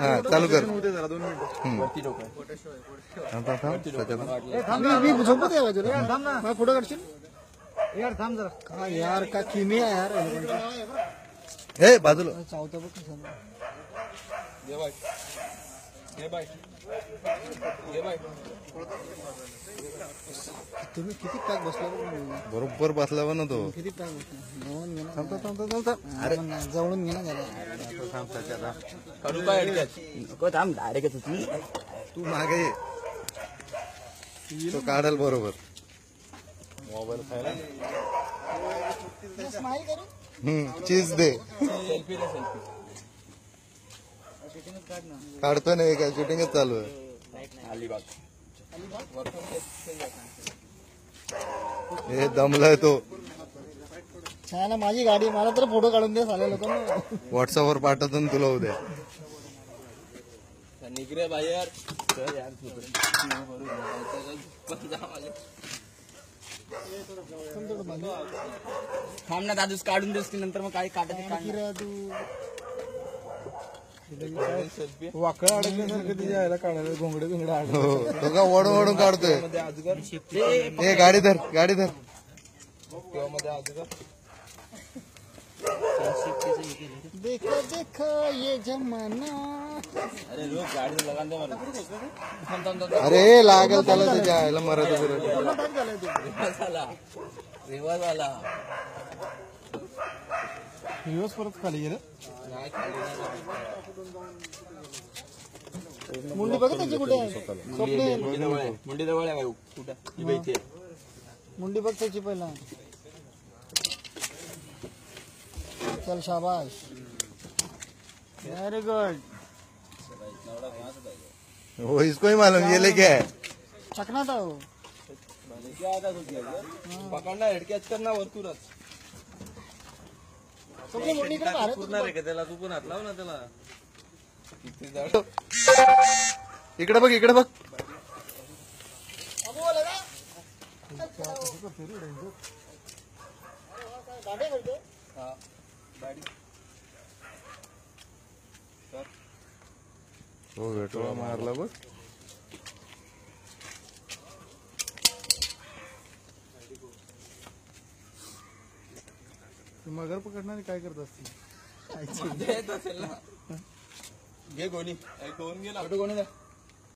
हा चालू कर. जरा 2 मिनिटं वरती डोकं झोपत आहे बाजूला मला फोटो काढशील यार. थांब जरा. काय यार का किमी आहे यार. हे बाजूला चावता बघ कसं. ये बाय ये बाय ये बाय. तुम्ही किती पॅक बसला बरोबर बसला बा ना तो. किती पॅक बसला. अरे जवळून घे ना त्याला. काढू काय अडक्यात नको थांब डायरेक्ट होती. तू मागे ये. तो काढल बरोबर. मोबाईल खायला स्माइल करू. चीज दे. सेल्फी दे सेल्फी. काढतो नाही काय शूटिंगच चालू आहे. अलिबाग हे दमलाय तो. छान आहे माझी गाडी. मला तर फोटो काढून दे साल्या लोकांना. व्हॉट्सअपवर पाठवतो ना तुला उद्या. निघरे बाहेर थांब ना दादूस काढून देस की नंतर मग काय काढायचं काढ. सेल्फी वाकडा अडकल्यासारखं तिच्या यायला काढायला घोंगडे बिंगडे हो तो का ओढून ओढून काढतोय. मध्ये अजगर हे गाडी धर गाडी धर. किंवा मध्ये अजगर. देखो देखो ये जमाना. अरे लोक गाडी लगान दे मला. अरे लागल त्याला त्याच्या आयला मराठी बरोबर. रिवाज आला दिवस परत खाली गेलं. मुंडी बघ त्याची कुठे आहे. स्वप्ने मुंडी जवळ आहे कुठं ही इथे. मुंडी बघ त्याची पहिला. चल शाबाश. Very good. हो इसको ही मालूम ये लेके है. चकना था वो. पकडणार हेडकॅच करणार वरतूनच. स्वप्ने मुंडी कडे भारत पूर्ण रे का त्याला. तू पण हात लाव ना त्याला. किती जाड. इकडे बघ इकडे बघ. हा गाडी हो भेटोळा मारला बघ. मगर पकडणारे काय करत असतील. देत असेल ना. घे कोणी कोण गेला. कोणी